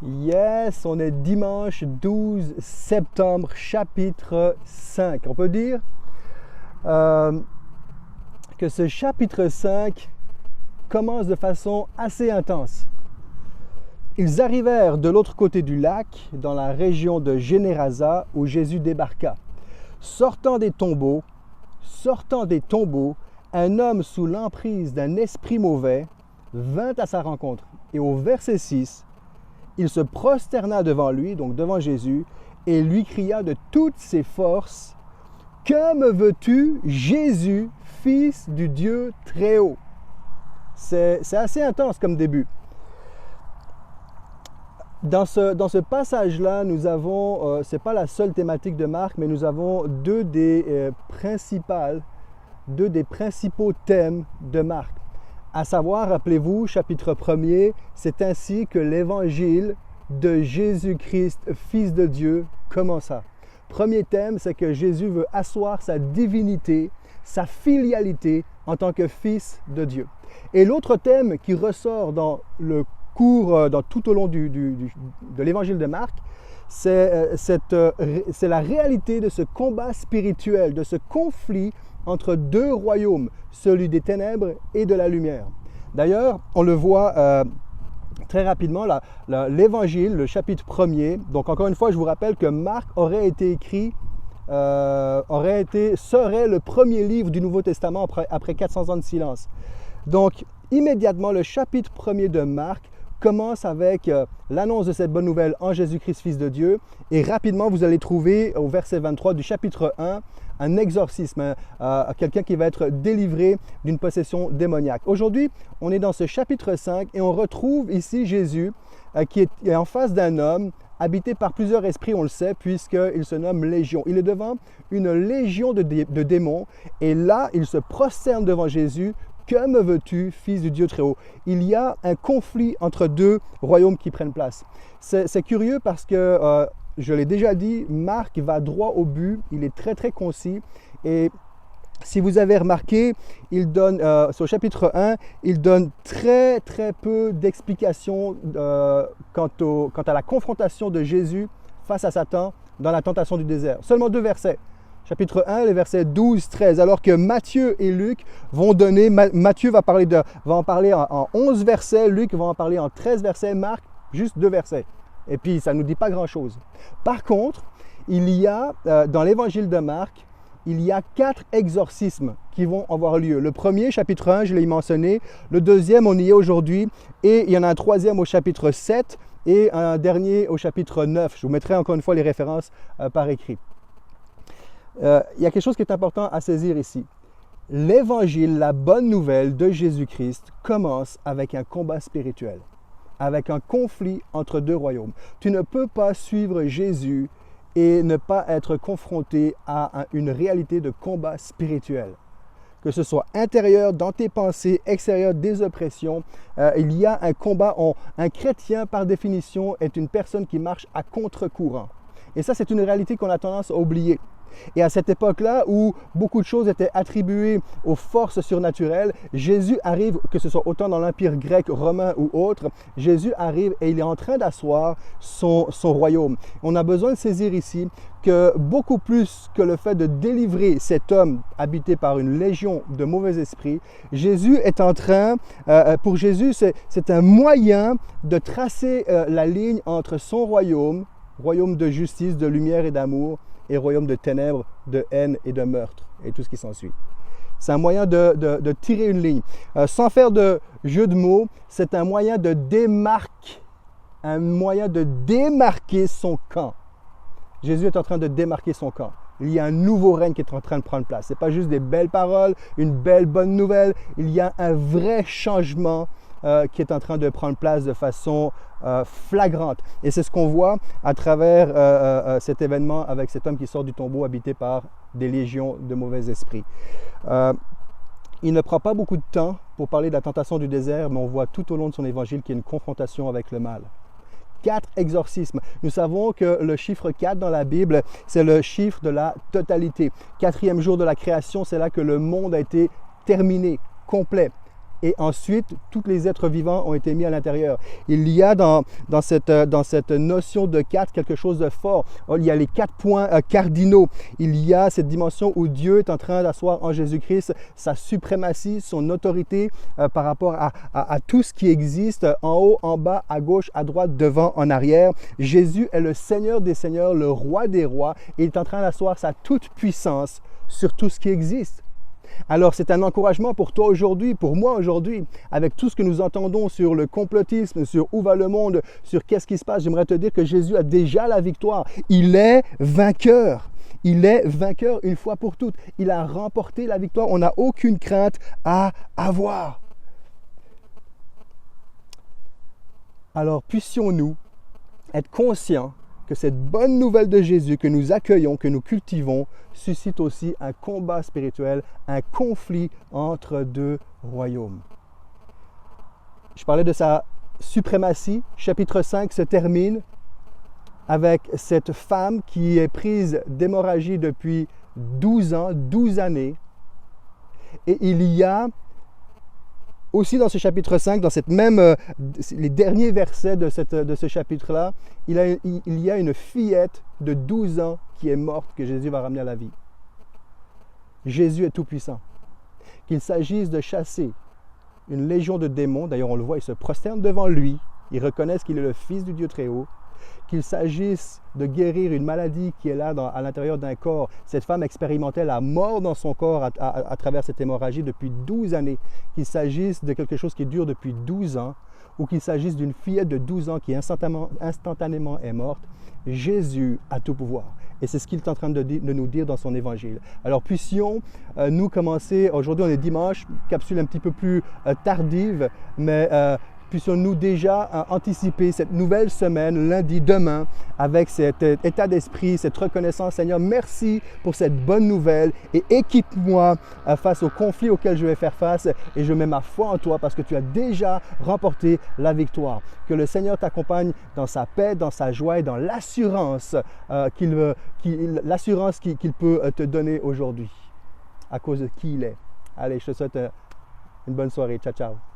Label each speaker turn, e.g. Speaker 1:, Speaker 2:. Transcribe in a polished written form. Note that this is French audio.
Speaker 1: Yes, on est dimanche 12 septembre, chapitre 5. On peut dire que ce chapitre 5 commence de façon assez intense. Ils arrivèrent de l'autre côté du lac, dans la région de Générasa, où Jésus débarqua. Sortant des tombeaux, un homme sous l'emprise d'un esprit mauvais vint à sa rencontre. Et au verset 6, il se prosterna devant lui, donc devant Jésus, et lui cria de toutes ses forces, « Que me veux-tu, Jésus, fils du Dieu très haut ?» C'est assez intense comme début. Dans ce passage-là, nous avons, ce n'est pas la seule thématique de Marc, mais nous avons deux des principaux thèmes de Marc. À savoir, rappelez-vous, chapitre 1er, c'est ainsi que l'évangile de Jésus-Christ, Fils de Dieu, commença. Premier thème, c'est que Jésus veut asseoir sa divinité, sa filialité en tant que Fils de Dieu. Et l'autre thème qui ressort dans le cours, tout au long de l'évangile de Marc, c'est la réalité de ce combat spirituel, de ce conflit entre deux royaumes, celui des ténèbres et de la lumière. D'ailleurs, on le voit très rapidement, l'évangile, le chapitre 1er, donc encore une fois, je vous rappelle que Marc aurait été écrit, serait le premier livre du Nouveau Testament après 400 ans de silence. Donc, immédiatement, le chapitre 1er de Marc commence avec l'annonce de cette bonne nouvelle en Jésus-Christ, Fils de Dieu. Et rapidement, vous allez trouver au verset 23 du chapitre 1 un exorcisme, quelqu'un qui va être délivré d'une possession démoniaque. Aujourd'hui, on est dans ce chapitre 5 et on retrouve ici Jésus qui est en face d'un homme habité par plusieurs esprits, on le sait, puisqu'il se nomme Légion. Il est devant une légion de démons et là, il se prosterne devant Jésus. Que me veux-tu, Fils du Dieu très haut? Il y a un conflit entre deux royaumes qui prennent place. C'est curieux parce que, je l'ai déjà dit, Marc va droit au but, il est très très concis. Et si vous avez remarqué, il donne, sur le chapitre 1, il donne très très peu d'explications quant à la confrontation de Jésus face à Satan dans la tentation du désert. Seulement 2 versets. Chapitre 1, les versets 12-13, alors que Matthieu et Luc vont donner, Matthieu va en parler en 11 versets, Luc va en parler en 13 versets, Marc, juste 2 versets. Et puis, ça ne nous dit pas grand-chose. Par contre, il y a, dans l'évangile de Marc, il y a 4 exorcismes qui vont avoir lieu. Le premier, chapitre 1, je l'ai mentionné. Le deuxième, on y est aujourd'hui. Et il y en a un troisième au chapitre 7 et un dernier au chapitre 9. Je vous mettrai encore une fois les références par écrit. Il y a quelque chose qui est important à saisir ici. L'évangile, la bonne nouvelle de Jésus-Christ commence avec un combat spirituel, avec un conflit entre deux royaumes. Tu ne peux pas suivre Jésus et ne pas être confronté à une réalité de combat spirituel. Que ce soit intérieur, dans tes pensées, extérieur, des oppressions, il y a un combat. Un chrétien, par définition, est une personne qui marche à contre-courant. Et ça, c'est une réalité qu'on a tendance à oublier. Et à cette époque-là, où beaucoup de choses étaient attribuées aux forces surnaturelles, Jésus arrive, que ce soit autant dans l'Empire grec, romain ou autre, Jésus arrive et il est en train d'asseoir son royaume. On a besoin de saisir ici que beaucoup plus que le fait de délivrer cet homme habité par une légion de mauvais esprits, Jésus est en train, pour Jésus, c'est un moyen de tracer la ligne entre son royaume de justice, de lumière et d'amour, et royaume de ténèbres, de haine et de meurtre, et tout ce qui s'ensuit. C'est un moyen de tirer une ligne. Sans faire de jeu de mots, c'est un moyen de démarquer son camp. Jésus est en train de démarquer son camp. Il y a un nouveau règne qui est en train de prendre place. Ce n'est pas juste des belles paroles, une belle bonne nouvelle. Il y a un vrai changement qui est en train de prendre place de façon flagrante. Et c'est ce qu'on voit à travers cet événement avec cet homme qui sort du tombeau habité par des légions de mauvais esprits. Il ne prend pas beaucoup de temps pour parler de la tentation du désert, mais on voit tout au long de son évangile qu'il y a une confrontation avec le mal. 4 exorcismes. Nous savons que le chiffre 4 dans la Bible, c'est le chiffre de la totalité. 4e jour de la création, c'est là que le monde a été terminé, complet. et ensuite tous les êtres vivants ont été mis à l'intérieur. Il y a dans cette notion de 4 quelque chose de fort. Il y a les 4 points cardinaux. Il y a cette dimension où Dieu est en train d'asseoir en Jésus-Christ sa suprématie, son autorité par rapport à tout ce qui existe en haut, en bas, à gauche, à droite, devant, en arrière. Jésus est le Seigneur des Seigneurs, le Roi des Rois, et il est en train d'asseoir sa toute puissance sur tout ce qui existe. Alors c'est un encouragement pour toi aujourd'hui, pour moi aujourd'hui, avec tout ce que nous entendons sur le complotisme, sur où va le monde, sur qu'est-ce qui se passe. J'aimerais te dire que Jésus a déjà la victoire. Il est vainqueur. Il est vainqueur une fois pour toutes. Il a remporté la victoire. On n'a aucune crainte à avoir. Alors puissions-nous être conscients que cette bonne nouvelle de Jésus que nous accueillons, que nous cultivons, suscite aussi un combat spirituel, un conflit entre 2 royaumes. Je parlais de sa suprématie. Chapitre 5 se termine avec cette femme qui est prise d'hémorragie depuis 12 ans, 12 années. Et il y a aussi dans ce chapitre 5, dans les derniers versets de ce chapitre-là, il y a une fillette de 12 ans qui est morte, que Jésus va ramener à la vie. Jésus est tout-puissant. Qu'il s'agisse de chasser une légion de démons, d'ailleurs on le voit, ils se prosternent devant lui, ils reconnaissent qu'il est le Fils du Dieu Très-Haut, qu'il s'agisse de guérir une maladie qui est là à l'intérieur d'un corps. Cette femme expérimentait la mort dans son corps à travers cette hémorragie depuis 12 années. Qu'il s'agisse de quelque chose qui dure depuis 12 ans ou qu'il s'agisse d'une fillette de 12 ans qui instantanément est morte, Jésus a tout pouvoir. Et c'est ce qu'il est en train de nous dire dans son évangile. Alors puissions nous commencer, aujourd'hui on est dimanche, capsule un petit peu plus tardive, mais puissions-nous déjà anticiper cette nouvelle semaine, lundi, demain, avec cet état d'esprit, cette reconnaissance. Seigneur, merci pour cette bonne nouvelle et équipe-moi face au conflit auquel je vais faire face et je mets ma foi en toi parce que tu as déjà remporté la victoire. Que le Seigneur t'accompagne dans sa paix, dans sa joie et dans l'assurance qu'il peut te donner aujourd'hui à cause de qui il est. Allez, je te souhaite une bonne soirée. Ciao, ciao.